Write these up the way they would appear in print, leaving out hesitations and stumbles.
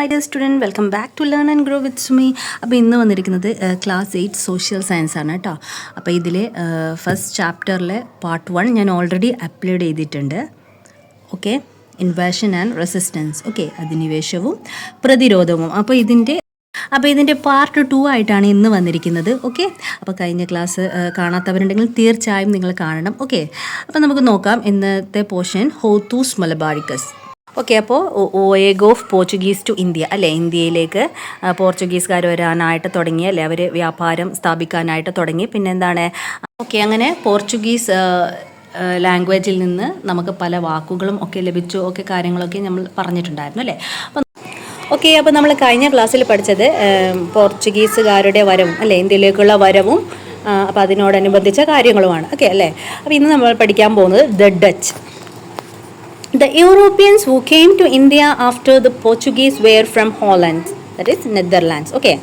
my dear student, welcome back to Learn and Grow with Sumi. അപ്പോൾ ഇന്ന് വന്നിരിക്കുന്നത് class 8 social science ആണ് കേട്ടോ. അപ്പോൾ ഇതിലെ ഫസ്റ്റ് ചാപ്റ്ററിലെ പാർട്ട് 1 ഞാൻ ഓൾറെഡി അപ്ലോഡ് ചെയ്തിട്ടുണ്ട്. Okay, invasion and resistance. Okay, അധിനിവേശവും പ്രതിരോധവും. അപ്പോൾ ഇതിൻ്റെ പാർട്ട് 2 ആയിട്ടാണ് ഇന്ന് വന്നിരിക്കുന്നത്. ഓക്കെ, അപ്പോൾ കഴിഞ്ഞ ക്ലാസ് കാണാത്തവരുണ്ടെങ്കിൽ തീർച്ചയായും നിങ്ങൾ കാണണം. ഓക്കെ, അപ്പോൾ നമുക്ക് നോക്കാം ഇന്നത്തെ പോർഷൻ. Hortus Malabaricus. ഓക്കെ, അപ്പോൾ voyage of Portuguese to India അല്ലേ, ഇന്ത്യയിലേക്ക് പോർച്ചുഗീസുകാർ വരാനായിട്ട് തുടങ്ങി അല്ലേ, അവർ വ്യാപാരം സ്ഥാപിക്കാനായിട്ട് തുടങ്ങി. പിന്നെ എന്താണ്, ഓക്കെ, അങ്ങനെ പോർച്ചുഗീസ് ലാംഗ്വേജിൽ നിന്ന് നമുക്ക് പല വാക്കുകളും ഒക്കെ ലഭിച്ചു, ഒക്കെ കാര്യങ്ങളൊക്കെ നമ്മൾ പറഞ്ഞിട്ടുണ്ടായിരുന്നു അല്ലേ. അപ്പം ഓക്കെ, അപ്പോൾ നമ്മൾ കഴിഞ്ഞ ക്ലാസ്സിൽ പഠിച്ചത് പോർച്ചുഗീസുകാരുടെ വരവും അല്ലേ, ഇന്ത്യയിലേക്കുള്ള വരവും അപ്പോൾ അതിനോടനുബന്ധിച്ച കാര്യങ്ങളുമാണ്. ഓക്കെ അല്ലേ. അപ്പോൾ ഇന്ന് നമ്മൾ പഠിക്കാൻ പോകുന്നത് the Dutch. The Europeans who came to India after the Portuguese were from Holland, that is Netherlands. Okay,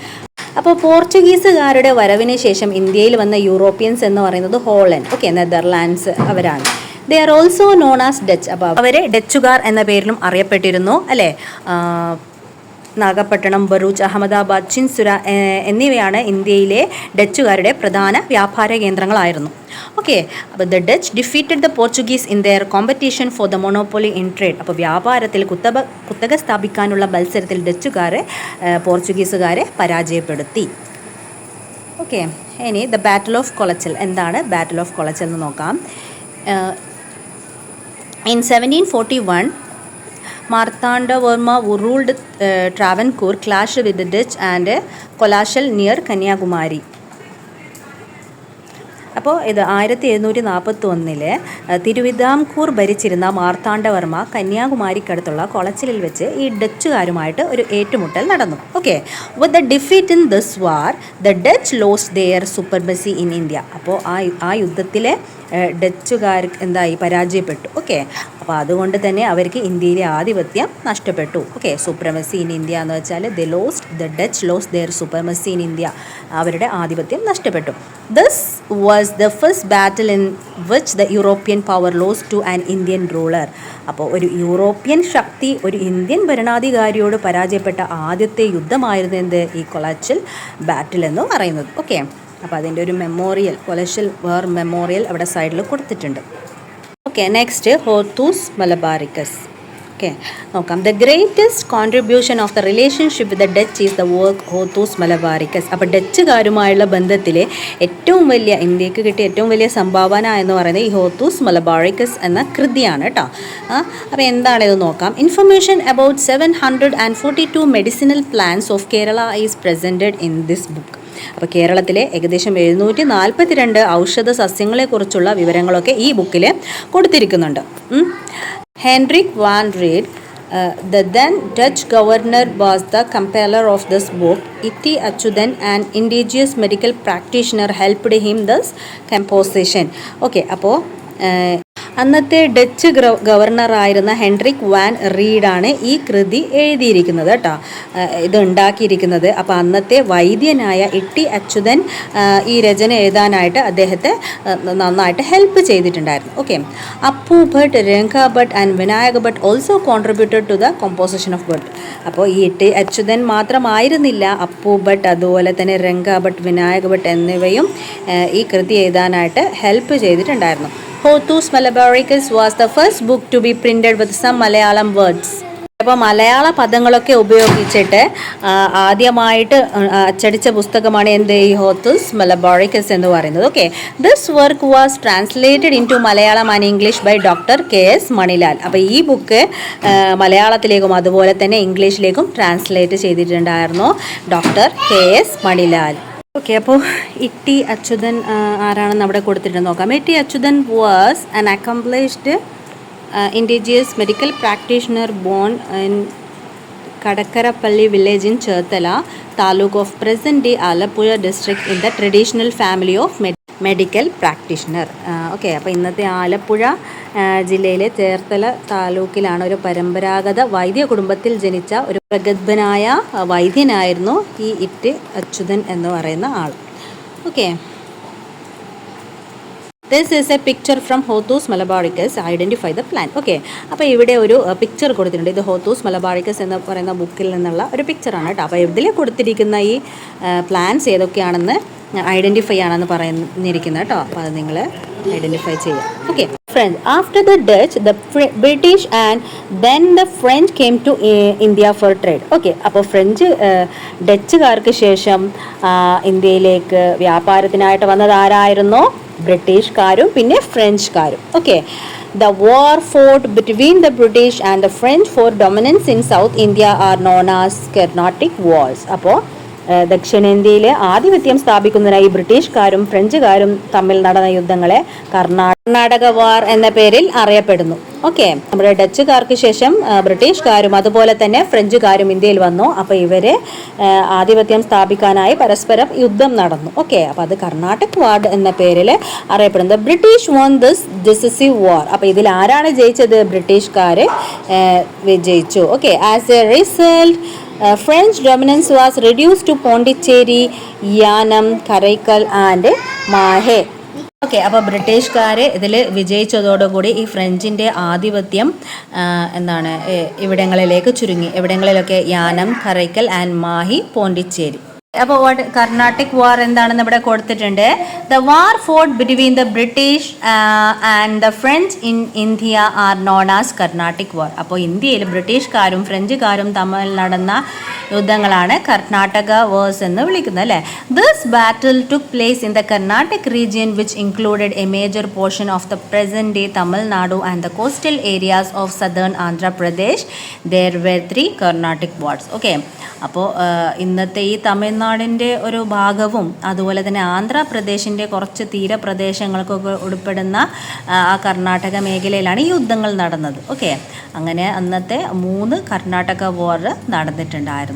അപ്പോൾ പോർച്ചുഗീസുകാരുടെ വരവിന് ശേഷം ഇന്ത്യയിൽ വന്ന യൂറോപ്യൻസ് എന്ന് പറയുന്നത് ഹോളണ്ട്, ഓക്കെ, നെതർലാൻഡ്സ് അവരാണ്. They are also known as Dutch. അപ്പോൾ അവരെ ഡച്ചുകാർ എന്ന പേരിലും അറിയപ്പെട്ടിരുന്നു അല്ലേ. നാഗപട്ടണം, ബറൂച്ച്, അഹമ്മദാബാദ്, ചിൻസുര എന്നിവയാണ് ഇന്ത്യയിലെ ഡച്ചുകാരുടെ പ്രധാന വ്യാപാര കേന്ദ്രങ്ങളായിരുന്നു. ഓക്കെ, അപ്പോൾ the Dutch defeated the Portuguese in there competition for the monopoly in trade. അപ്പോൾ വ്യാപാരത്തിൽ കുത്തക സ്ഥാപിക്കാനുള്ള മത്സരത്തിൽ ഡച്ചുകാരെ പോർച്ചുഗീസുകാരെ പരാജയപ്പെടുത്തി. ഓക്കെ, ഇനി ദ ബാറ്റിൽ ഓഫ് കൊളച്ചൽ. എന്താണ് ബാറ്റിൽ ഓഫ് കൊളച്ചൽ എന്ന് നോക്കാം. In 1741 Marthandavarma, who ruled Travancore, clashed with the Dutch and Kolachal near Kanyakumari. അപ്പോൾ ഇത് 1741 തിരുവിതാംകൂർ ഭരിച്ചിരുന്ന മാർത്താണ്ഡവർമ്മ കന്യാകുമാരിക്കടുത്തുള്ള കൊളച്ചിലിൽ വെച്ച് ഈ ഡച്ചുകാരുമായിട്ട് ഒരു ഏറ്റുമുട്ടൽ നടന്നു. Okay, with the defeat in this war the Dutch lost their supremacy in India. അപ്പോൾ ആ യുദ്ധത്തിലെ ഡച്ചുകാർ എന്തായി, പരാജയപ്പെട്ടു. ഓക്കെ, അപ്പോൾ അതുകൊണ്ട് തന്നെ അവർക്ക് ഇന്ത്യയിലെ ആധിപത്യം നഷ്ടപ്പെട്ടു. ഓക്കെ, സുപ്രമസി ഇൻ ഇന്ത്യ എന്ന് വെച്ചാൽ the Dutch lost their supremacy in India, അവരുടെ ആധിപത്യം നഷ്ടപ്പെട്ടു. This was the first battle in which the European power lost to an Indian ruler. അപ്പോൾ ഒരു യൂറോപ്യൻ ശക്തി ഒരു ഇന്ത്യൻ ഭരണാധികാരിയോട് പരാജയപ്പെട്ട ആദ്യത്തെ യുദ്ധമായിരുന്നു എന്ത്, ഈ കൊളച്ചിൽ ബാറ്റിൽ എന്ന് പറയുന്നത്. ഓക്കെ, അപ്പോൾ അതിൻ്റെ ഒരു മെമ്മോറിയൽ, കൊളച്ചിൽ വാർ മെമ്മോറിയൽ അവിടെ സൈഡിൽ കൊടുത്തിട്ടുണ്ട്. Okay, next Hortus Malabaricus. Okay, നോക്കാം. The greatest contribution of the relationship with the Dutch is the work Hortus Malabaricus. അപ്പോൾ ഡച്ചുകാരുമായുള്ള ബന്ധത്തിലെ ഏറ്റവും വലിയ, ഇന്ത്യക്ക് കിട്ടിയ ഏറ്റവും വലിയ സംഭാവന എന്ന് പറയുന്നത് ഈ ഹോത്തൂസ് മലബാറിക്കസ് എന്ന കൃതിയാണ് കേട്ടോ. അപ്പോൾ എന്താണിത് നോക്കാം. Information about 742 medicinal plants of Kerala is presented in this book. അപ്പോൾ കേരളത്തിലെ ഏകദേശം 742 ഔഷധ സസ്യങ്ങളെക്കുറിച്ചുള്ള വിവരങ്ങളൊക്കെ ഈ ബുക്കിൽ കൊടുത്തിരിക്കുന്നുണ്ട്. Hendrik van Rheede, the then Dutch governor, was the compiler of this book. Itti Achudan, an indigenous medical practitioner, helped him this composition. Okay, അപ്പോൾ അന്നത്തെ ഡച്ച് ഗവർണറായിരുന്ന ഹെൻറിക് വാൻ റീഡാണ് ഈ കൃതി എഴുതിയിരിക്കുന്നത് കേട്ടോ, ഇത് ഉണ്ടാക്കിയിരിക്കുന്നത്. അപ്പോൾ അന്നത്തെ വൈദ്യനായ ഇട്ടി അച്യുതൻ ഈ രചന എഴുതാനായിട്ട് അദ്ദേഹത്തെ നന്നായിട്ട് ഹെൽപ്പ് ചെയ്തിട്ടുണ്ടായിരുന്നു. Okay, Appu Bhat, Ranga Bhat and Vinayaka Bhat also contributed to the composition of Bhat. അപ്പോൾ ഈ ഇട്ടി അച്യുതൻ മാത്രമായിരുന്നില്ല, അപ്പു ഭട്ട് അതുപോലെ തന്നെ രംഗ ഭട്ട്, വിനായക ഭട്ട് എന്നിവയും ഈ കൃതി എഴുതാനായിട്ട് ഹെൽപ്പ് ചെയ്തിട്ടുണ്ടായിരുന്നു. Hothus Malabaricus was the first book to be printed with some Malayalam words. അപ്പോൾ മലയാള പദങ്ങളൊക്കെ ഉപയോഗിച്ചിട്ട് ആദ്യമായിട്ട് അച്ചടിച്ച പുസ്തകമാണ് എന്ത്, ഈ ഹോത്തൂസ് മലബാറിക്കസ് എന്ന് പറയുന്നത്. Okay, this work was translated into Malayalam and English by doctor KS Manilal. അപ്പോൾ ഈ ബുക്ക് മലയാളത്തിലേക്കും അതുപോലെ തന്നെ ഇംഗ്ലീഷിലേക്കും ട്രാൻസ്ലേറ്റ് ചെയ്തിട്ടുണ്ടായിരുന്നു ഡോക്ടർ KS മണിലാൽ. ഓക്കെ, അപ്പോൾ ഇട്ടി അച്യുതൻ ആരാണെന്ന് അവിടെ കൊടുത്തിട്ട് നോക്കാം. Itty Achuthan was an accomplished indigenous medical practitioner born in Kadakkarappally village in Cherthala taluk of present day Alappuzha district in the traditional family of medical practitioner. Okay, അപ്പോൾ ഇന്നത്തെ ആലപ്പുഴ ജില്ലയിലെ ചേർത്തല താലൂക്കിലാണ് ഒരു പരമ്പരാഗത വൈദ്യ കുടുംബത്തിൽ ജനിച്ച ഒരു പ്രഗത്ഭനായ വൈദ്യനായിരുന്നു ഈ ഇട്ടി അച്യുതൻ എന്ന് പറയുന്ന ആൾ. Okay, this is a picture from Hortus Malabaricus identify the plant. Okay, അപ്പോൾ ഇവിടെ ഒരു പിക്ചർ കൊടുത്തിട്ടുണ്ട്. ഇത് ഹോത്തൂസ് മലബാറിക്കസ് എന്ന് പറയുന്ന ബുക്കിൽ നിന്നുള്ള ഒരു പിക്ചറാണ് കേട്ടോ. അപ്പോൾ ഇതിൽ കൊടുത്തിരിക്കുന്ന ഈ പ്ലാൻസ് ഏതൊക്കെയാണെന്ന് ഐഡൻറ്റിഫൈ ആണെന്ന് പറഞ്ഞിരിക്കുന്നത് കേട്ടോ. അപ്പോൾ അത് നിങ്ങൾ ഐഡൻറ്റിഫൈ ചെയ്യുക. Okay friends, after the Dutch, the British and then the French came to India for trade. Okay, അപ്പോൾ ഫ്രഞ്ച് ഡച്ചുകാർക്ക് ശേഷം ഇന്ത്യയിലേക്ക് വ്യാപാരത്തിനായിട്ട് വന്നത് ആരായിരുന്നു? ബ്രിട്ടീഷുകാരും പിന്നെ ഫ്രഞ്ചുകാരും. Okay, the war fought between the British and the French for dominance in South India are known as Carnatic Wars. അപ്പോൾ ദക്ഷിണേന്ത്യയിലെ ആധിപത്യം സ്ഥാപിക്കുന്നതിനായി ബ്രിട്ടീഷുകാരും ഫ്രഞ്ചുകാരും തമ്മിൽ നടന്ന യുദ്ധങ്ങളെ കർണാടക വാർ എന്ന പേരിൽ അറിയപ്പെടുന്നു. ഓക്കെ, നമ്മുടെ ഡച്ചുകാർക്ക് ശേഷം ബ്രിട്ടീഷുകാരും അതുപോലെ തന്നെ ഫ്രഞ്ചുകാരും ഇന്ത്യയിൽ വന്നു. അപ്പോൾ ഇവര് ആധിപത്യം സ്ഥാപിക്കാനായി പരസ്പരം യുദ്ധം നടന്നു. ഓക്കെ, അപ്പോൾ അത് കർണാടക് വാർ എന്ന പേരിൽ അറിയപ്പെടുന്നത്. ബ്രിട്ടീഷ് വോൺ ദിസ് ഡിസിസീവ് വാർ. അപ്പോൾ ഇതിൽ ആരാണ് ജയിച്ചത്? ബ്രിട്ടീഷുകാർ വിജയിച്ചു. Okay, as A result French dominance was reduced to Pondicherry, Yanam, Karaikal and Mahe. Okay, അപ്പോൾ ബ്രിട്ടീഷുകാർ ഇതിൽ വിജയിച്ചതോടുകൂടി ഈ ഫ്രഞ്ചിൻ്റെ ആധിപത്യം ഇവിടങ്ങളിലേക്ക് ചുരുങ്ങി. എവിടങ്ങളിലൊക്കെ? യാനം, കറൈക്കൽ ആൻഡ് മാഹി, പോണ്ടിച്ചേരി. അപ്പോൾ കർണാട്ടിക് വാർ എന്താണെന്ന് ഇവിടെ കൊടുത്തിട്ടുണ്ട്. The war fought between the British and the French in India are known as Carnatic war. അപ്പോൾ ഇന്ത്യയിൽ ബ്രിട്ടീഷുകാരും ഫ്രഞ്ചുകാരും തമ്മിൽ നടന്ന യുദ്ധങ്ങളാണ് കർണാടക വാർസ് എന്ന് വിളിക്കുന്നത് അല്ലേ. This battle took place in the Carnatic region which included a major portion of the present day Tamil Nadu and the coastal areas of southern Andhra Pradesh. There were 3 Carnatic wars. Okay, അപ്പോൾ ഇന്നത്തെ ഈ തമിഴ്നാടിൻ്റെ ഒരു ഭാഗവും അതുപോലെ തന്നെ ആന്ധ്രാപ്രദേശിൻ്റെ കുറച്ച് തീരപ്രദേശങ്ങൾക്കൊക്കെ ഉൾപ്പെടുന്ന ആ കർണാടക മേഖലയിലാണ് ഈ യുദ്ധങ്ങൾ നടന്നത്. ഓക്കെ, അങ്ങനെ അന്നത്തെ 3 കർണാടക വാർ നടന്നിട്ടുണ്ടായിരുന്നു.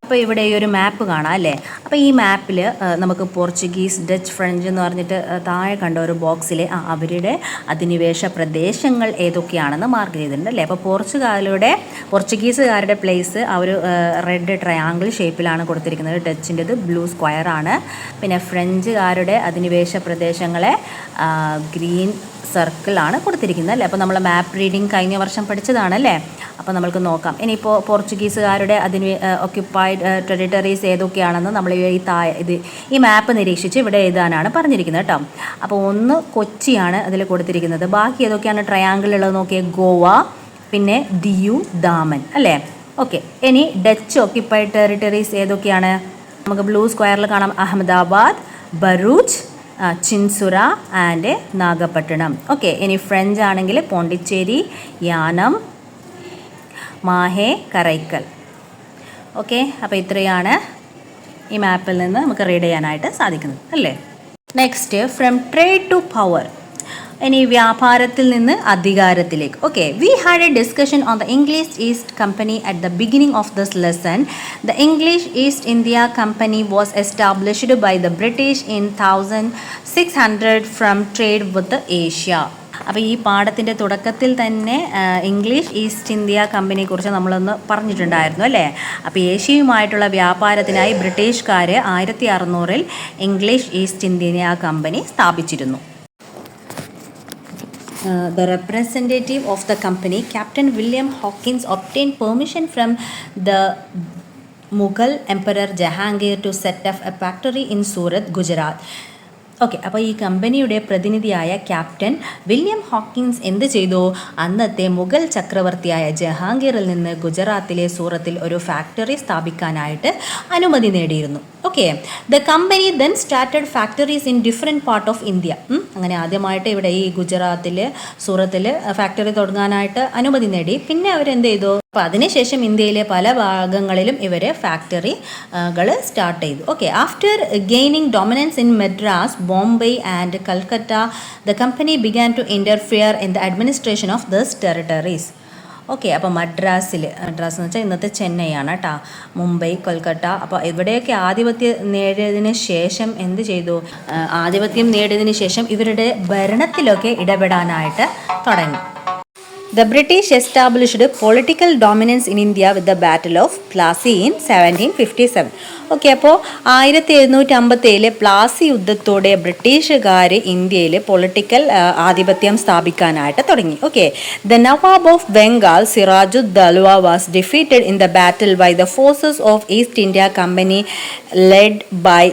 അപ്പോൾ ഇവിടെ ഈ ഒരു മാപ്പ് കാണാം അല്ലേ. അപ്പോൾ ഈ മാപ്പിൽ നമുക്ക് പോർച്ചുഗീസ്, ഡച്ച്, ഫ്രഞ്ച് എന്ന് പറഞ്ഞിട്ട് താഴെ കണ്ട ഒരു ബോക്സിൽ അവരുടെ അധിനിവേശ പ്രദേശങ്ങൾ ഏതൊക്കെയാണെന്ന് മാർക്ക് ചെയ്തിട്ടുണ്ട് അല്ലേ. അപ്പോൾ പോർച്ചുഗീസുകാരുടെ പ്ലേസ് ആ ഒരു റെഡ് ട്രയാങ്കിൾ ഷേപ്പിലാണ് കൊടുത്തിരിക്കുന്നത്. ഡച്ചിൻ്റെത് ബ്ലൂ സ്ക്വയറാണ്. പിന്നെ ഫ്രഞ്ചുകാരുടെ അധിനിവേശ പ്രദേശങ്ങളെ ഗ്രീൻ സർക്കിളാണ് കൊടുത്തിരിക്കുന്നത് അല്ലേ. അപ്പോൾ നമ്മൾ മാപ്പ് റീഡിങ് കഴിഞ്ഞ വർഷം പഠിച്ചതാണല്ലേ. അപ്പോൾ നമ്മൾക്ക് നോക്കാം. ഇനിയിപ്പോൾ പോർച്ചുഗീസുകാരുടെ ഒക്യുപ്പൈഡ് ടെറിട്ടറീസ് ഏതൊക്കെയാണെന്ന് നമ്മൾ ഈ മാപ്പ് നിരീക്ഷിച്ച് ഇവിടെ എഴുതാനാണ് പറഞ്ഞിരിക്കുന്നത് കേട്ടോ. അപ്പോൾ ഒന്ന് കൊച്ചിയാണ് അതിൽ കൊടുത്തിരിക്കുന്നത്. ബാക്കി ഏതൊക്കെയാണ് ട്രയാങ്കിൾ ഉള്ളത് നോക്കിയേ. ഗോവ, പിന്നെ ദിയു, ദാമൻ അല്ലേ. ഓക്കെ, ഇനി ഡച്ച് ഒക്യുപ്പൈഡ് ടെറിട്ടറീസ് ഏതൊക്കെയാണ്? നമുക്ക് ബ്ലൂ സ്ക്വയറിൽ കാണാം. അഹമ്മദാബാദ്, ബറൂച്ച്, ചിൻസുര ആൻഡ് നാഗപട്ടണം. ഓക്കെ, ഇനി ഫ്രഞ്ച് ആണെങ്കിൽ പോണ്ടിച്ചേരി, യാനം, മാഹെ, കറൈക്കൽ. ഓക്കെ, അപ്പോൾ ഇത്രയാണ് ഈ മാപ്പിൽ നിന്ന് നമുക്ക് റീഡ് ചെയ്യാനായിട്ട് സാധിക്കുന്നത് അല്ലേ. Next, from trade to power. ഇനി വ്യാപാരത്തിൽ നിന്ന് അധികാരത്തിലേക്ക്. Okay, we had a discussion on the English East company at the beginning of this lesson. The English East India company was established by the British in 1600 from trade with Asia. അപ്പോൾ ഈ പാഠത്തിൻ്റെ തുടക്കത്തിൽ തന്നെ English East India കമ്പനിയെക്കുറിച്ച് നമ്മളൊന്ന് പറഞ്ഞിട്ടുണ്ടായിരുന്നു അല്ലേ. അപ്പോൾ ഏഷ്യയുമായിട്ടുള്ള വ്യാപാരത്തിനായി ബ്രിട്ടീഷുകാർ 1600 ഇംഗ്ലീഷ് ഈസ്റ്റ് ഇന്ത്യ കമ്പനി സ്ഥാപിച്ചിരുന്നു. The representative of the company, Captain William Hawkins, obtained permission from the Mughal Emperor Jahangir to set up a factory in Surat, Gujarat. Okay, അപ്പോൾ ഈ കമ്പനിയുടെ പ്രതിനിധിയായ captain William Hawkins എന്ത് ചെയ്തു? അന്നത്തെ മുഗൾ ചക്രവർത്തിയായ ജഹാംഗീറിൽ നിന്ന് ഗുജറാത്തിലെ സൂറത്തിൽ ഒരു ഫാക്ടറി സ്ഥാപിക്കാനായിട്ട് അനുമതി നേടിയിരുന്നു. Okay, the company then started factories in different part of India. അങ്ങനെ ആദ്യമായിട്ട് ഇവിടെ ഈ ഗുജറാത്തിൽ സൂറത്തിൽ ഫാക്ടറി തുടങ്ങാനായിട്ട് അനുമതി നേടി. പിന്നെ അവരെന്ത് ചെയ്തു? അപ്പോൾ അതിനുശേഷം ഇന്ത്യയിലെ പല ഭാഗങ്ങളിലും ഇവർ ഫാക്ടറികൾ സ്റ്റാർട്ട് ചെയ്തു. Okay, after gaining dominance in Madras, Bombay and Calcutta, the company began to interfere in the administration of those territories. Okay, അപ്പോൾ മദ്രാസ് എന്ന് വെച്ചാൽ ഇന്നത്തെ ചെന്നൈയാണ് കേട്ടോ, മുംബൈ, കൊൽക്കട്ട. അപ്പോൾ ഇവിടെയൊക്കെ ആധിപത്യം നേടിയതിന് ശേഷം എന്ത് ചെയ്തു? ആധിപത്യം നേടിയതിന് ശേഷം ഇവരുടെ ഭരണത്തിലൊക്കെ ഇടപെടാനായിട്ട് തുടങ്ങി. The British established political dominance in India with the Battle of Plassey in 1757. Okay, അപ്പോൾ 1757 പ്ലാസി യുദ്ധത്തോടെ ബ്രിട്ടീഷുകാർ ഇന്ത്യയിൽ പൊളിറ്റിക്കൽ ആധിപത്യം സ്ഥാപിക്കാനായിട്ട് തുടങ്ങി. Okay, the nawab of Bengal Sirajuddaulah was defeated in the battle by the forces of East India company led by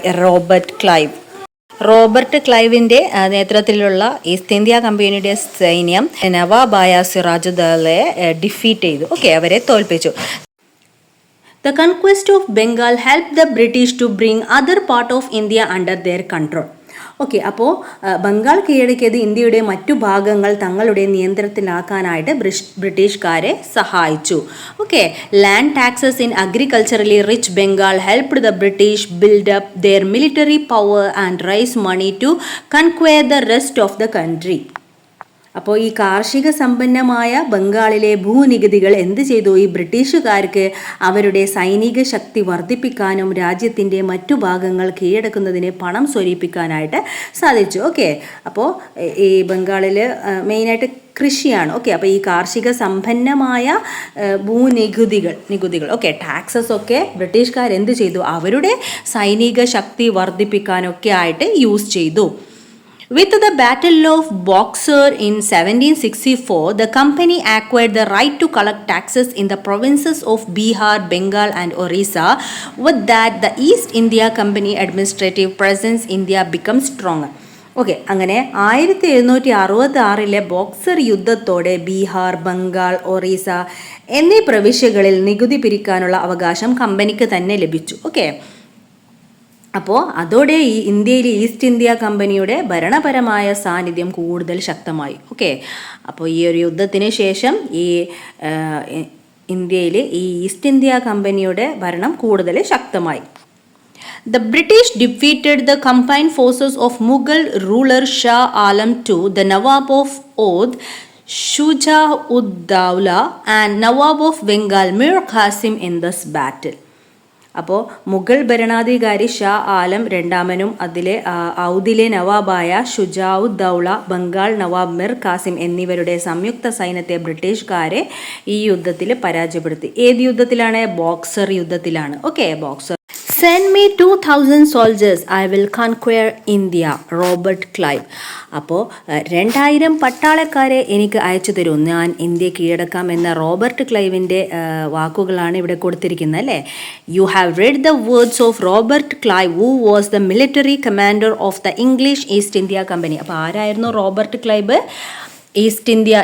Robert ക്ലൈവിൻ്റെ നേതൃത്വത്തിലുള്ള East India കമ്പനിയുടെ സൈന്യം നവാബായ സിറാജുദ്ദൗലയെ ഡിഫീറ്റ് ചെയ്തു. ഓക്കെ, അവരെ തോൽപ്പിച്ചു. The conquest of Bengal helped the British to bring other part of India under their control. Okay, അപ്പോൾ ബംഗാൾ കീഴടക്കിയത് ഇന്ത്യയുടെ മറ്റു ഭാഗങ്ങൾ തങ്ങളുടെ നിയന്ത്രണത്തിലാക്കാനായിട്ട് ബ്രിട്ടീഷുകാരെ സഹായിച്ചു. Okay, land taxes in agriculturally rich Bengal helped the British build up their military power and raise money to conquer the rest of the country. അപ്പോൾ ഈ കാർഷിക സമ്പന്നമായ ബംഗാളിലെ ഭൂനികുതികൾ എന്ത് ചെയ്തു? ഈ ബ്രിട്ടീഷുകാർക്ക് അവരുടെ സൈനിക ശക്തി വർദ്ധിപ്പിക്കാനും രാജ്യത്തിൻ്റെ മറ്റു ഭാഗങ്ങൾ കീഴടക്കുന്നതിന് പണം സ്വരൂപിക്കാനായിട്ട് സാധിച്ചു. ഓക്കെ, അപ്പോൾ ഈ ബംഗാളിൽ മെയിനായിട്ട് കൃഷിയാണ്. ഓക്കെ, അപ്പോൾ ഈ കാർഷിക സമ്പന്നമായ നികുതികൾ ഓക്കെ, ടാക്സസ് ഒക്കെ ബ്രിട്ടീഷുകാർ എന്ത് ചെയ്തു? അവരുടെ സൈനിക ശക്തി വർദ്ധിപ്പിക്കാനൊക്കെ ആയിട്ട് യൂസ് ചെയ്തു. With the Battle of Boxer in 1764, the company acquired the right to collect taxes in the provinces of Bihar, Bengal and Orissa. With that, the East India Company administrative presence in India became stronger. Okay, അങ്ങനെ 1766 boxer യുദ്ധത്തോടെ Bihar, Bengal, Orissa എന്നീ പ്രവിശ്യകളിൽ നികുതി പിരിക്കാനുള്ള അവകാശം കമ്പനിക്ക് തന്നെ ലഭിച്ചു. Okay, അപ്പോൾ അതോടെ ഈ ഇന്ത്യയിൽ ഈസ്റ്റ് ഇന്ത്യ കമ്പനിയുടെ ഭരണപരമായ സാന്നിധ്യം കൂടുതൽ ശക്തമായി. ഓക്കെ, അപ്പോൾ ഈ ഒരു യുദ്ധത്തിന് ശേഷം ഈ ഇന്ത്യയിൽ ഈ ഈസ്റ്റ് ഇന്ത്യ കമ്പനിയുടെ ഭരണം കൂടുതൽ ശക്തമായി. The British defeated the combined forces of Mughal ruler Shah Alam II, the Nawab of Oudh, Shuja'ud-Dawla and Nawab of Bengal Mir Qasim in this battle. അപ്പോൾ മുഗൾ ഭരണാധികാരി ഷാ ആലം രണ്ടാമനും അതിലെ ഔദിലെ നവാബായ ഷുജാഉദ്ദൗല, ബംഗാൾ നവാബ് മിർ ഖാസിം എന്നിവരുടെ സംയുക്ത സൈന്യത്തെ ബ്രിട്ടീഷുകാരെ ഈ യുദ്ധത്തിൽ പരാജയപ്പെടുത്തി. ഏത് യുദ്ധത്തിലാണ്? ബോക്സർ യുദ്ധത്തിലാണ്. Okay, Buxar. Send me 2000 soldiers, I will conquer India, Robert Clive. അപ്പോൾ 2000 പട്ടാളക്കാരെ എനിക്ക് അയച്ചു തരൂ, ഞാൻ ഇന്ത്യ കീഴടക്കാം എന്ന റോബർട്ട് ക്ലൈവിൻ്റെ വാക്കുകളാണ് ഇവിടെ കൊടുത്തിരിക്കുന്നത് അല്ലേ. You have read the words of Robert Clive who was the military commander of the English East India company. അപ്പോൾ ആരായിരുന്നു Robert Clive?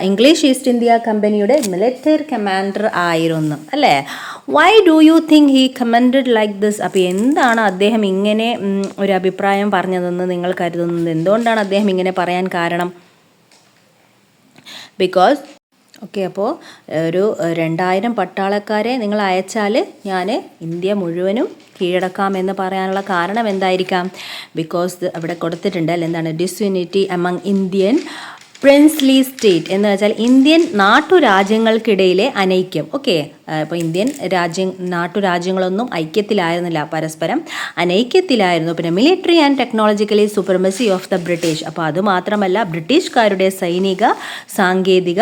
English East India കമ്പനിയുടെ മിലിറ്ററി കമാൻഡർ ആയിരുന്നു അല്ലേ. Why do you think he commanded like this? അപ്പോൾ എന്താണ് അദ്ദേഹം ഇങ്ങനെ ഒരു അഭിപ്രായം പറഞ്ഞതെന്ന് നിങ്ങൾ കരുതുന്നത്? എന്തുകൊണ്ടാണ് അദ്ദേഹം ഇങ്ങനെ പറയാൻ കാരണം? ബിക്കോസ് ഓക്കെ, അപ്പോൾ ഒരു 2000 പട്ടാളക്കാരെ നിങ്ങൾ അയച്ചാൽ ഞാൻ ഇന്ത്യ മുഴുവനും കീഴടക്കാമെന്ന് പറയാനുള്ള കാരണം എന്തായിരിക്കാം? ബിക്കോസ് അവിടെ കൊടുത്തിട്ടുണ്ട് അല്ല, എന്താണ്? Disunity among Indian princely state എന്ന് വെച്ചാൽ ഇന്ത്യൻ നാട്ടുരാജ്യങ്ങൾക്കിടയിലെ അനൈക്യം. ഓക്കെ, ഇപ്പോൾ ഇന്ത്യൻ നാട്ടുരാജ്യങ്ങളൊന്നും ഐക്യത്തിലായിരുന്നില്ല, പരസ്പരം അനൈക്യത്തിലായിരുന്നു. പിന്നെ military and technologically supremacy of the British. അപ്പോൾ അതുമാത്രമല്ല, ബ്രിട്ടീഷുകാരുടെ സൈനിക സാങ്കേതിക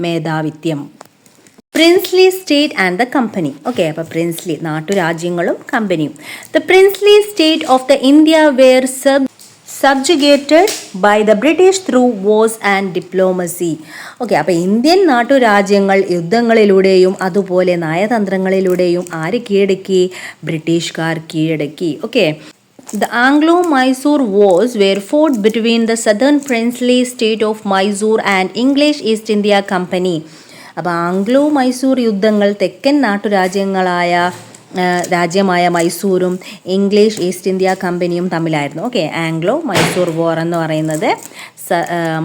മേധാവിത്യം. Princely state and the company. Okay, അപ്പോൾ പ്രിൻസ്ലി നാട്ടുരാജ്യങ്ങളും കമ്പനിയും. The princely state of the India were subjugated by the British through wars and diplomacy. Okay, അപ്പോൾ ഇന്ത്യൻ നാട്ടുരാജ്യങ്ങൾ യുദ്ധങ്ങളിലൂടെയും അതുപോലെ നയതന്ത്രങ്ങളിലൂടെയും ആര് കീഴടക്കി? ബ്രിട്ടീഷുകാർ കീഴടക്കി. Okay, the Anglo-Mysore wars were fought between the southern princely state of Mysore and English East India Company. അപ്പോൾ ആംഗ്ലോ മൈസൂർ യുദ്ധങ്ങൾ തെക്കൻ രാജ്യമായ മൈസൂരും ഇംഗ്ലീഷ് ഈസ്റ്റ് ഇന്ത്യ കമ്പനിയും തമ്മിലായിരുന്നു. ഓക്കെ, ആംഗ്ലോ മൈസൂർ വാർ എന്ന് പറയുന്നത്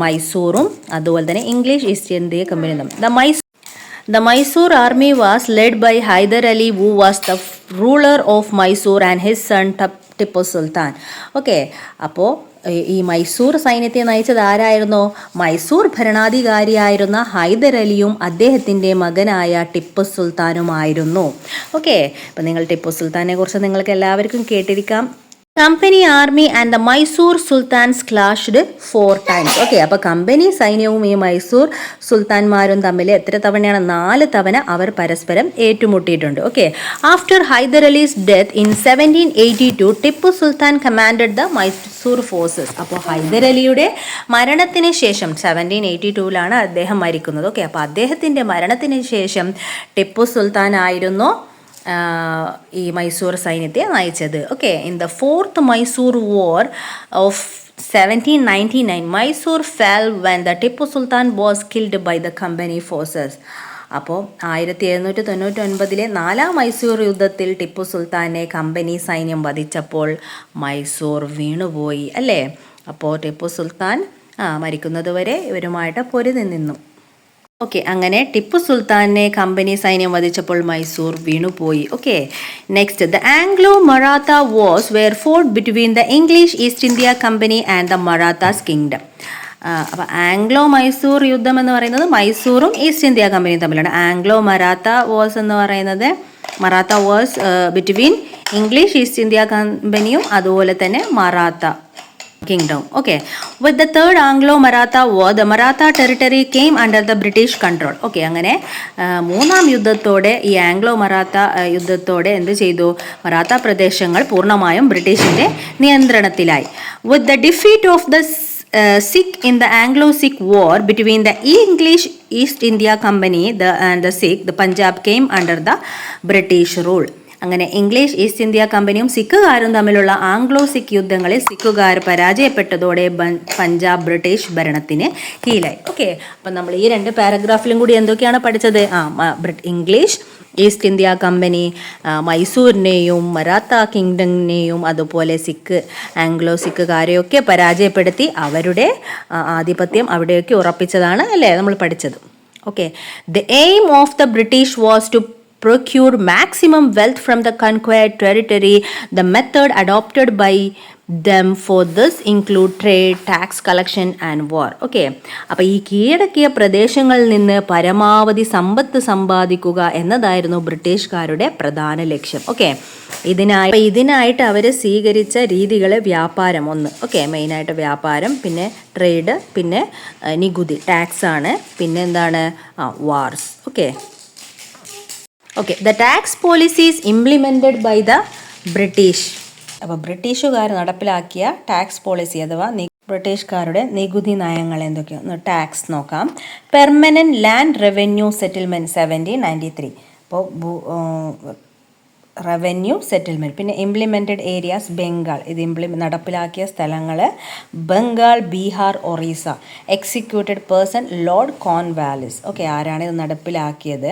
മൈസൂറും അതുപോലെ തന്നെ ഇംഗ്ലീഷ് ഈസ്റ്റ് ഇന്ത്യ കമ്പനിയും തമ്മിൽ. The Mysore army was led by Hyder Ali, who was the ruler of Mysore, and his son Tipu Sultan. Okay, അപ്പോൾ ഈ മൈസൂർ സൈന്യത്തെ നയിച്ചത് ആരായിരുന്നു? മൈസൂർ ഭരണാധികാരിയായിരുന്ന ഹൈദർ അലിയും അദ്ദേഹത്തിൻ്റെ മകനായ ടിപ്പു സുൽത്താനുമായിരുന്നു. ഓക്കെ, അപ്പം നിങ്ങൾ ടിപ്പു സുൽത്താനെ കുറിച്ച് നിങ്ങൾക്ക് എല്ലാവർക്കും കേട്ടിരിക്കാം. Company army and the Mysore sultans clashed 4 times. Okay, അപ്പോൾ കമ്പനി സൈന്യവും ഈ മൈസൂർ സുൽത്താൻമാരും തമ്മിൽ എത്ര തവണയാണ്? 4 തവണ അവർ പരസ്പരം ഏറ്റുമുട്ടിയിട്ടുണ്ട്. Okay, after Hyder Ali's death in 1782 Tipu Sultan commanded the Mysore forces. അപ്പോൾ ഹൈദർ അലിയുടെ മരണത്തിന് ശേഷം 1782 അദ്ദേഹം മരിക്കുന്നത്. ഓക്കെ, അപ്പോൾ അദ്ദേഹത്തിൻ്റെ മരണത്തിന് ശേഷം ടിപ്പു സുൽത്താൻ ആയിരുന്നു ഈ മൈസൂർ സൈന്യത്തെ നയിച്ചത്. Okay, in the 4th Mysore war of 1799 Mysore fell when the Tipu Sultan was killed by the company forces. അപ്പോൾ 1799 4ാം മൈസൂർ യുദ്ധത്തിൽ ടിപ്പു സുൽത്താനെ കമ്പനി സൈന്യം വധിച്ചപ്പോൾ മൈസൂർ വീണുപോയി അല്ലേ. അപ്പോൾ ടിപ്പു സുൽത്താൻ മരിക്കുന്നത് വരെ ഇവരുമായിട്ട് പൊരുതി നിന്നു. ഓക്കെ, അങ്ങനെ ടിപ്പു സുൽത്താനെ കമ്പനി സൈന്യം വധിച്ചപ്പോൾ മൈസൂർ വീണുപോയി. Okay, next the Anglo Maratha wars were fought between the English East India Company and the Marathas kingdom. അപ്പോൾ ആംഗ്ലോ മൈസൂർ യുദ്ധം എന്ന് പറയുന്നത് മൈസൂറും ഈസ്റ്റ് ഇന്ത്യ കമ്പനിയും തമ്മിലാണ്. ആംഗ്ലോ മറാത്ത വാർസ് എന്ന് പറയുന്നത് Maratha wars between English East India കമ്പനിയും അതുപോലെ തന്നെ Maratha kingdom. Okay, with the third Anglo-Maratha war the Maratha territory came under the British control. Okay, അങ്ങനെ 3ാം യുദ്ധത്തോടെ ഈ ആംഗ്ലോ മറാത്ത യുദ്ധത്തോടെ എന്ത് ചെയ്തു? മറാത്ത പ്രദേശങ്ങൾ പൂർണ്ണമായും ബ്രിട്ടീഷിന്റെ നിയന്ത്രണത്തിലായി. With the defeat of the Sikh in the Anglo-Sikh war between the English East India Company and the Sikh, the Punjab came under the British rule. അങ്ങനെ English East India കമ്പനിയും സിഖുകാരും തമ്മിലുള്ള Anglo Sikh യുദ്ധങ്ങളിൽ സിഖുകാർ പരാജയപ്പെട്ടതോടെ Punjab British ഭരണത്തിന് കീഴിലായി. Okay, അപ്പം നമ്മൾ ഈ 2 പാരഗ്രാഫിലും കൂടി എന്തൊക്കെയാണ് പഠിച്ചത്? ഇംഗ്ലീഷ് ഈസ്റ്റ് ഇന്ത്യ കമ്പനി മൈസൂരിനെയും മറാത്ത കിങ്ഡമിനെയും അതുപോലെ ആംഗ്ലോ സിഖുകാരെയൊക്കെ പരാജയപ്പെടുത്തി അവരുടെ ആധിപത്യം അവിടെയൊക്കെ ഉറപ്പിച്ചതാണ് അല്ലേ നമ്മൾ പഠിച്ചത്. Okay, the aim of the British was to procure maximum wealth from the conquered territory. The method adopted by them for this include trade, tax collection and war. Okay, അപ്പോൾ ഈ കീഴടക്കിയ പ്രദേശങ്ങളിൽ നിന്ന് പരമാവധി സമ്പത്ത് സമ്പാദിക്കുക എന്നതായിരുന്നു ബ്രിട്ടീഷുകാരുടെ പ്രധാന ലക്ഷ്യം. ഓക്കെ, ഇതിനായിട്ട് അവർ സ്വീകരിച്ച രീതികൾ വ്യാപാരം ഒന്ന്. ഓക്കെ, മെയിനായിട്ട് വ്യാപാരം, പിന്നെ ട്രേഡ്, പിന്നെ നികുതി ടാക്സ് ആണ്, പിന്നെ എന്താണ് wars. Okay, the tax policies implemented by the British. അപ്പോൾ ബ്രിട്ടീഷുകാർ നടപ്പിലാക്കിയ ടാക്സ് പോളിസി അഥവാ ബ്രിട്ടീഷുകാരുടെ നികുതി നയങ്ങൾ എന്തൊക്കെയാണ്? ടാക്സ് നോക്കാം. Permanent land revenue settlement 1793. അപ്പോൾ റവന്യൂ സെറ്റിൽമെൻറ്റ്. പിന്നെ ഇംപ്ലിമെൻറ്റഡ് ഏരിയാസ് ബംഗാൾ, ഇത് നടപ്പിലാക്കിയ സ്ഥലങ്ങൾ Bengal, Bihar, Orissa. Executed person Lord Cornwallis. Okay, ആരാണ് ഇത് നടപ്പിലാക്കിയത്?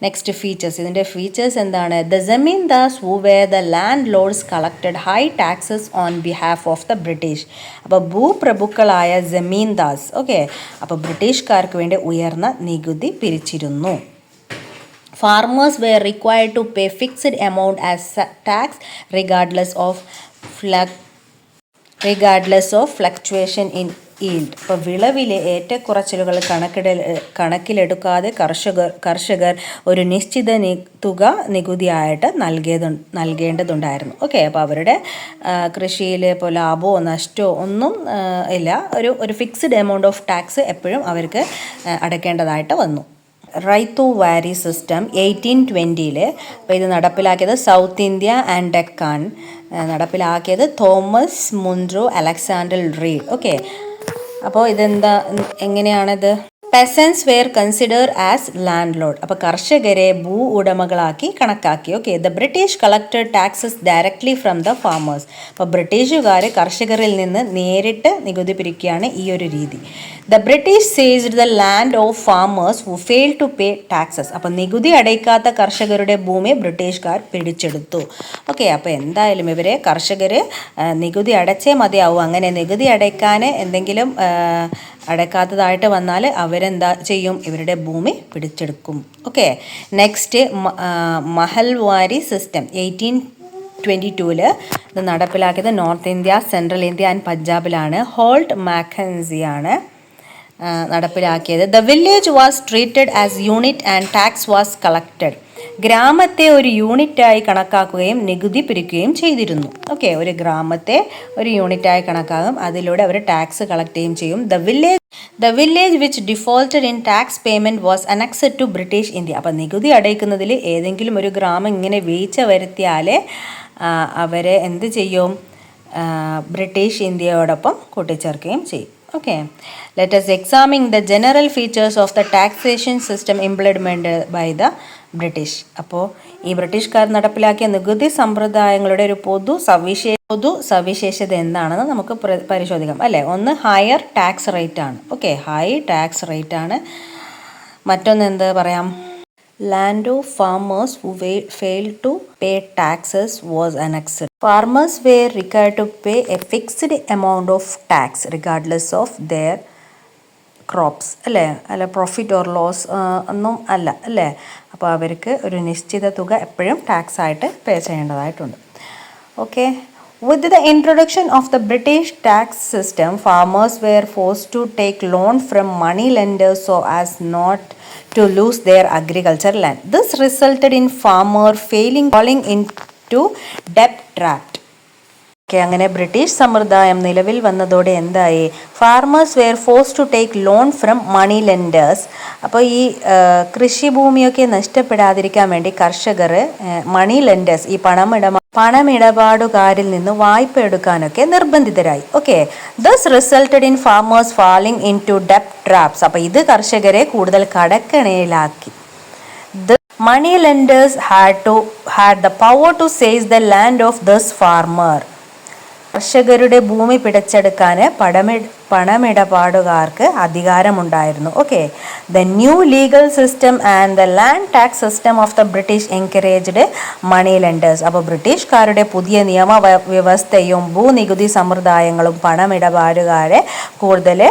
നെക്സ്റ്റ് ഫീച്ചേഴ്സ്, ഇതിൻ്റെ ഫീച്ചേഴ്സ് എന്താണ്? The zamindars who where the land Lord's collected high taxes on behalf of the British. അപ്പോൾ ഭൂപ്രഭുക്കളായ ജമീന്ദാസ് അപ്പോൾ ബ്രിട്ടീഷുകാർക്ക് വേണ്ടി ഉയർന്ന നികുതി പിരിച്ചിരുന്നു. Farmers were required to pay fixed amount as tax regardless of fluctuation in yield. അപ്പോൾ വിളവിലെ ഏറ്റക്കുറച്ചിലുകൾ കണക്കിലെടുക്കാതെ കർഷകർ ഒരു നിശ്ചിത തുക നികുതിയായിട്ട് നൽകേണ്ടതുണ്ടായിരുന്നു. ഓക്കെ, അപ്പോൾ അവരുടെ കൃഷിയിൽ ഇപ്പോൾ ലാഭമോ നഷ്ടമോ ഒന്നും ഇല്ല, ഒരു ഫിക്സ്ഡ് എമൗണ്ട് ഓഫ് ടാക്സ് എപ്പോഴും അവർക്ക് അടയ്ക്കേണ്ടതായിട്ട് വന്നു. റൈത്തു വാരി സിസ്റ്റം 1820. അപ്പോൾ ഇത് നടപ്പിലാക്കിയത് സൗത്ത് ഇന്ത്യ ആൻഡ് ഡെക്കാൻ. നടപ്പിലാക്കിയത് Thomas Munro, Alexander Read. Okay, അപ്പോൾ എങ്ങനെയാണിത്? Peasants were consider as landlord. അപ്പോൾ കർഷകരെ ഭൂ ഉടമകളാക്കി കണക്കാക്കി. Okay, the British collected taxes directly from the farmers. അപ്പോൾ ബ്രിട്ടീഷുകാർ കർഷകരിൽ നിന്ന് നേരിട്ട് നികുതി പിരിക്കുകയാണ് ഈ ഒരു രീതി. The British seized the land of farmers who fail to pay taxes. അപ്പോൾ നികുതി അടയ്ക്കാത്ത കർഷകരുടെ ഭൂമി ബ്രിട്ടീഷുകാർ പിടിച്ചെടുത്തു. ഓക്കെ, അപ്പോൾ എന്തായാലും കർഷകർ നികുതി അടച്ചേ മതിയാവും. അങ്ങനെ നികുതി അടയ്ക്കാൻ എന്തെങ്കിലും അടയ്ക്കാത്തതായിട്ട് വന്നാൽ അവരെന്താ ചെയ്യും? ഇവരുടെ ഭൂമി പിടിച്ചെടുക്കും. ഓക്കെ, നെക്സ്റ്റ് മഹൽവാരി സിസ്റ്റം 1822 ഇത് നടപ്പിലാക്കിയത് north India, central India and പഞ്ചാബിലാണ്. ഹോൾട്ട് മാക്കൻസിയാണ് നടപ്പിലാക്കിയത്. The village was treated as unit and tax was collected. ഗ്രാമത്തെ ഒരു യൂണിറ്റായി കണക്കാക്കുകയും നികുതി പിരിക്കുകയും ചെയ്തിരുന്നു. ഓക്കെ, ഒരു ഗ്രാമത്തെ ഒരു യൂണിറ്റായി കണക്കാകും, അതിലൂടെ അവർ ടാക്സ് കളക്ട് ചെയ്യുകയും ചെയ്യും. The village which defaulted in tax payment was annexed to British India. അപ്പം നികുതി അടയ്ക്കുന്നതിൽ ഏതെങ്കിലും ഒരു ഗ്രാമം ഇങ്ങനെ വീഴ്ച വരുത്തിയാൽ അവരെ എന്ത് ചെയ്യും? ബ്രിട്ടീഷ് ഇന്ത്യയോടൊപ്പം കൂട്ടിച്ചേർക്കുകയും ചെയ്യും. Okay, let us examine the general features of the taxation system implemented by the British. അപ്പോൾ ഈ ബ്രിട്ടീഷുകാർ നടപ്പിലാക്കിയ നികുതി സമ്പ്രദായങ്ങളുടെ ഒരു പൊതു സവിശേഷത എന്താണെന്ന് നമുക്ക് പരിശോധിക്കാം അല്ലേ. ഒന്ന്, ഹയർ ടാക്സ് റേറ്റ് ആണ്. ഓക്കെ, ഹൈ ടാക്സ് റേറ്റ് ആണ്. മറ്റൊന്ന് എന്ത് പറയാം? Land of farmers who failed to pay taxes was annexed. Farmers were required to pay a fixed amount of tax regardless of their crops അല്ലേ, അല്ല profit or loss ഒന്നും അല്ല അല്ലേ. അപ്പോൾ അവർക്ക് ഒരു നിശ്ചിത തുക എപ്പോഴും ടാക്സ് ആയിട്ട് പേ ചെയ്യേണ്ടതായിട്ടുണ്ട്. Okay, with the introduction of the British tax system, farmers were forced to take loan from money lenders so as not to lose their agricultural land. This resulted in farmer falling into debt trap. Okay, അങ്ങനെ British സമ്പ്രദായം നിലവിൽ വന്നതോടെ എന്തായി? Farmers were force to take loan from money lenders. അപ്പോൾ ഈ കൃഷിഭൂമിയൊക്കെ നഷ്ടപ്പെടാതിരിക്കാൻ വേണ്ടി കർഷകർ മണി lenders, ഈ പണമിടപാടുകാരിൽ നിന്ന് വായ്പ എടുക്കാനൊക്കെ നിർബന്ധിതരായി. Okay, thus resulted in farmers falling into ഡെപ്റ്റ് ട്രാപ്സ്. അപ്പോൾ ഇത് കർഷകരെ കൂടുതൽ കടക്കെണിയിലാക്കി. Money lenders had the power to seize the land of this farmer. കർഷകരുടെ ഭൂമി പിടിച്ചെടുക്കാൻ പണമിടപാടുകാർക്ക് അധികാരമുണ്ടായിരുന്നു. Okay, the new legal system and the land tax system of the British encouraged money lenders. അപ്പോൾ ബ്രിട്ടീഷുകാരുടെ പുതിയ നിയമ വ്യവസ്ഥയും ഭൂനികുതി സമ്പ്രദായങ്ങളും പണമിടപാടുകാരെ കൂടുതൽ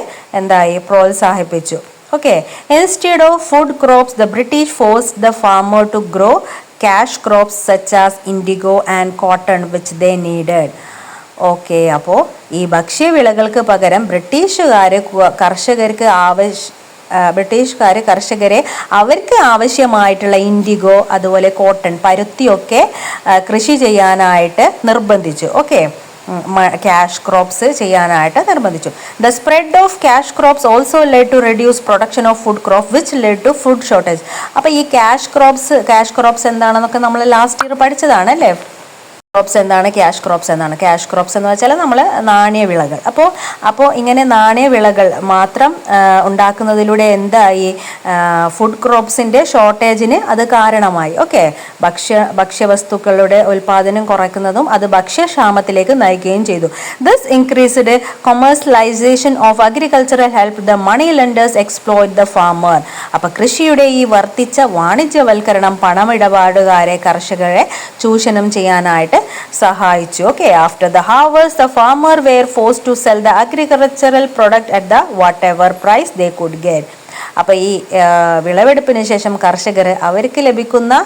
പ്രോത്സാഹിപ്പിച്ചു. Okay, instead of food crops, the British forced the farmer to grow cash crops such as indigo and cotton which they needed. Okay, അപ്പോൾ ഈ ഭക്ഷ്യവിളകൾക്ക് പകരം കർഷകരെ അവർക്ക് ആവശ്യമായിട്ടുള്ള ഇൻഡിഗോ, അതുപോലെ കോട്ടൺ, പരുത്തിയൊക്കെ കൃഷി ചെയ്യാനായിട്ട് നിർബന്ധിച്ചു. ഓക്കെ, ക്യാഷ് ക്രോപ്സ് ചെയ്യാനായിട്ട് നിർബന്ധിച്ചു. The spread of cash crops also led to reduce production of food crop which led to food shortage. അപ്പോൾ ഈ ക്യാഷ് ക്രോപ്സ് എന്താണെന്നൊക്കെ നമ്മൾ ലാസ്റ്റ് ഇയർ പഠിച്ചതാണ് അല്ലേ. ക്രോപ്സ് എന്താണ്, ക്യാഷ് ക്രോപ്സ് എന്താണ്? ക്യാഷ് ക്രോപ്സ് എന്ന് വെച്ചാൽ നമ്മൾ നാണ്യവിളകൾ. അപ്പോൾ ഇങ്ങനെ നാണ്യവിളകൾ മാത്രം ഉണ്ടാക്കുന്നതിലൂടെ എന്തായി? ഫുഡ് ക്രോപ്സിൻ്റെ ഷോർട്ടേജിന് അത് കാരണമായി. ഓക്കെ, ഭക്ഷ്യവസ്തുക്കളുടെ ഉൽപ്പാദനം കുറയ്ക്കുന്നതും അത് ഭക്ഷ്യക്ഷാമത്തിലേക്ക് നയിക്കുകയും ചെയ്തു. This increased commercialisation of agricultural help the money lenders exploit the farmer. അപ്പോൾ കൃഷിയുടെ ഈ വർദ്ധിച്ച വാണിജ്യവൽക്കരണം പണമിടപാടുകാരെ, കർഷകരെ ചൂഷണം ചെയ്യാനായിട്ട് സഹായിച്ചു. Okay, after the harvest the farmer were forced to sell the agricultural product at the whatever price they could get. അപ്പോൾ ഈ വിളവെടുപ്പിന് ശേഷം കർഷകർ അവർക്ക് ലഭിക്കുന്ന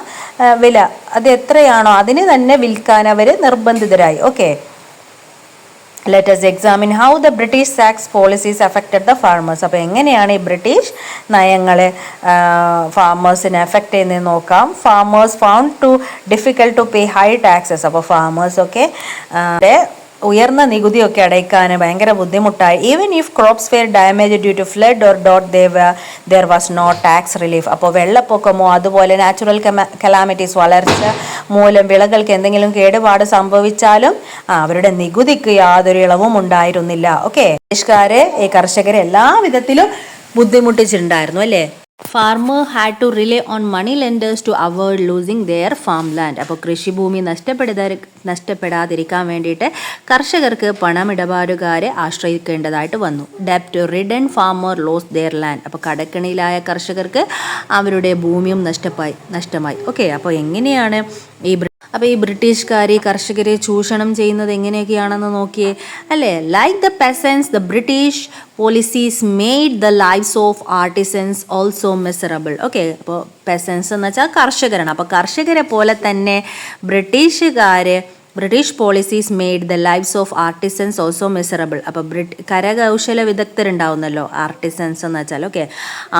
വില അത് എത്രയാണോ അതിന് തന്നെ വിൽക്കാൻ അവർ നിർബന്ധിതരായി. Okay, let us examine how the British tax policies affected the farmers. അപ്പോൾ എങ്ങനെയാണ് ഈ ബ്രിട്ടീഷ് നയങ്ങൾ ഫാമേഴ്സിനെ എഫക്റ്റ് ചെയ്യുന്നത് നോക്കാം. Farmers found to difficult to pay high taxes. അപ്പോൾ ഫാമേഴ്സൊക്കെ ഉയർന്ന നികുതിയൊക്കെ അടയ്ക്കാൻ ഭയങ്കര ബുദ്ധിമുട്ടായി. Even if crops were damage due to flood or ഡോട്ട് there was no tax relief. അപ്പോൾ വെള്ളപ്പൊക്കമോ അതുപോലെ നാച്ചുറൽ കലാമിറ്റീസ്, വളർച്ച മൂലം വിളകൾക്ക് എന്തെങ്കിലും കേടുപാട് സംഭവിച്ചാലും അവരുടെ നികുതിക്ക് യാതൊരു ഇളവും ഉണ്ടായിരുന്നില്ല. ഓക്കെ, ബ്രിട്ടീഷുകാരെ ഈ കർഷകരെ എല്ലാ വിധത്തിലും ബുദ്ധിമുട്ടിച്ചിട്ടുണ്ടായിരുന്നു അല്ലേ. Farmer had to rely on money lenders to avoid losing their farm land. അപ്പോൾ കൃഷിഭൂമി നഷ്ടപ്പെടാതിരിക്കാൻ വേണ്ടിയിട്ട് കർഷകർക്ക് പണമിടപാടുകാരെ ആശ്രയിക്കേണ്ടതായിട്ട് വന്നു. ഡെപ്റ്റ് ridden farmer lose their land. അപ്പോൾ കടക്കെണിയിലായ കർഷകർക്ക് അവരുടെ ഭൂമിയും നഷ്ടമായി. ഓക്കെ, അപ്പോൾ എങ്ങനെയാണ് ഈ ബ്രിട്ടീഷുകാർ ഈ കർഷകരെ ചൂഷണം ചെയ്യുന്നത് എങ്ങനെയൊക്കെയാണെന്ന് നോക്കിയേ അല്ലേ. Like the പെസൻസ്, the British policies made the lives of artisans also miserable. Okay, അപ്പോൾ പെസൻസ് എന്ന് വെച്ചാൽ കർഷകരാണ്. അപ്പോൾ കർഷകരെ പോലെ തന്നെ ബ്രിട്ടീഷുകാർ British policies made the lives of artisans also miserable. അപ്പോൾ കരകൗശല വിദഗ്ധരുണ്ടാവുന്നല്ലോ, ആർട്ടിസൻസ് എന്ന് വെച്ചാൽ. ഓക്കെ,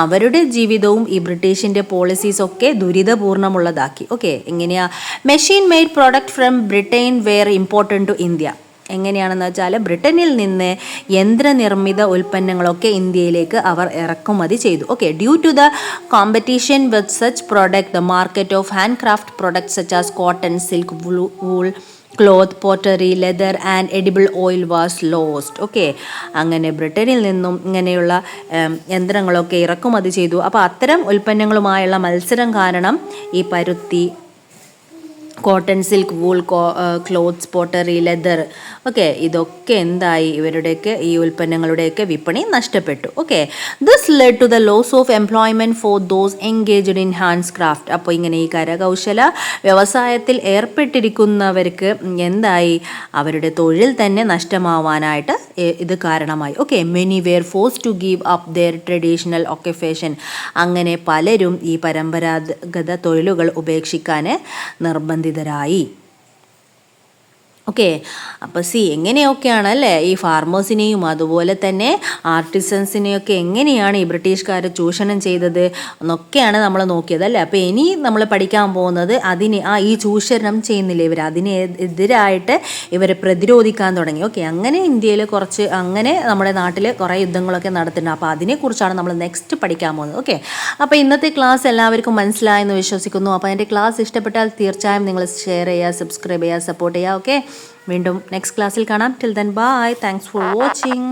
അവരുടെ ജീവിതവും ഈ ബ്രിട്ടീഷിൻ്റെ പോളിസീസൊക്കെ ദുരിതപൂർണ്ണമുള്ളതാക്കി. ഓക്കെ, എങ്ങനെയാ? Machine made product from Britain were imported to India. എങ്ങനെയാണെന്ന് വെച്ചാൽ ബ്രിട്ടനിൽ നിന്ന് യന്ത്രനിർമ്മിത ഉൽപ്പന്നങ്ങളൊക്കെ ഇന്ത്യയിലേക്ക് അവർ ഇറക്കുമതി ചെയ്തു. Okay, due to the competition with such product the market of hand craft products such as cotton, silk, wool, cloth, pottery, leather and edible oil was lost. Okay, അങ്ങനെ ബ്രിട്ടനിൽ നിന്നും ഇങ്ങനെയുള്ള യന്ത്രങ്ങളൊക്കെ ഇറക്കുമതി ചെയ്തു. അപ്പോൾ അത്തരം ഉൽപ്പന്നങ്ങളുമായുള്ള മത്സരം കാരണം ഈ പരുത്തി, cotton, silk, wool, clothes, pottery, leather, okay, ഇതൊക്കെ എന്തായി? ഇവരുടെയൊക്കെ ഈ ഉൽപ്പന്നങ്ങളുടെയൊക്കെ വിപണി നഷ്ടപ്പെട്ടു. Okay, this led to the loss of employment for those engaged in hands craft. അപ്പോൾ ഇങ്ങനെ ഈ കരകൗശല വ്യവസായത്തിൽ ഏർപ്പെട്ടിരിക്കുന്നവർക്ക് എന്തായി? അവരുടെ തൊഴിൽ തന്നെ നഷ്ടമാവാനായിട്ട് ഇത് കാരണമായി. Okay, many were force to give up their traditional occupation. അങ്ങനെ പലരും ഈ പരമ്പരാഗത തൊഴിലുകൾ ഉപേക്ഷിക്കാൻ നിർബന്ധിതരായി. ഓക്കെ, അപ്പോൾ എങ്ങനെയൊക്കെയാണ് അല്ലേ ഈ ഫാർമേഴ്സിനെയും അതുപോലെ തന്നെ ആർട്ടിസൻസിനെയൊക്കെ എങ്ങനെയാണ് ഈ ബ്രിട്ടീഷുകാർ ചൂഷണം ചെയ്തത് എന്നൊക്കെയാണ് നമ്മൾ നോക്കിയത് അല്ലേ. അപ്പോൾ ഇനി നമ്മൾ പഠിക്കാൻ പോകുന്നത് ഈ ചൂഷണം ചെയ്യുന്നില്ല ഇവർ, അതിനെതിരായിട്ട് ഇവരെ പ്രതിരോധിക്കാൻ തുടങ്ങി. ഓക്കെ, അങ്ങനെ ഇന്ത്യയിൽ അങ്ങനെ നമ്മുടെ നാട്ടിൽ കുറേ യുദ്ധങ്ങളൊക്കെ നടത്തുന്നുണ്ട്. അപ്പോൾ അതിനെക്കുറിച്ചാണ് നമ്മൾ നെക്സ്റ്റ് പഠിക്കാൻ പോകുന്നത്. ഓക്കെ, അപ്പോൾ ഇന്നത്തെ ക്ലാസ് എല്ലാവർക്കും മനസ്സിലായെന്ന് വിശ്വസിക്കുന്നു. അപ്പോൾ എൻ്റെ ക്ലാസ് ഇഷ്ടപ്പെട്ടാൽ തീർച്ചയായും നിങ്ങൾ ഷെയർ ചെയ്യുക, സബ്സ്ക്രൈബ് ചെയ്യുക, സപ്പോർട്ട് ചെയ്യുക. ഓക്കെ, വീണ്ടും നെക്സ്റ്റ് ക്ലാസ്സിൽ കാണാം. Till then bye, thanks for watching.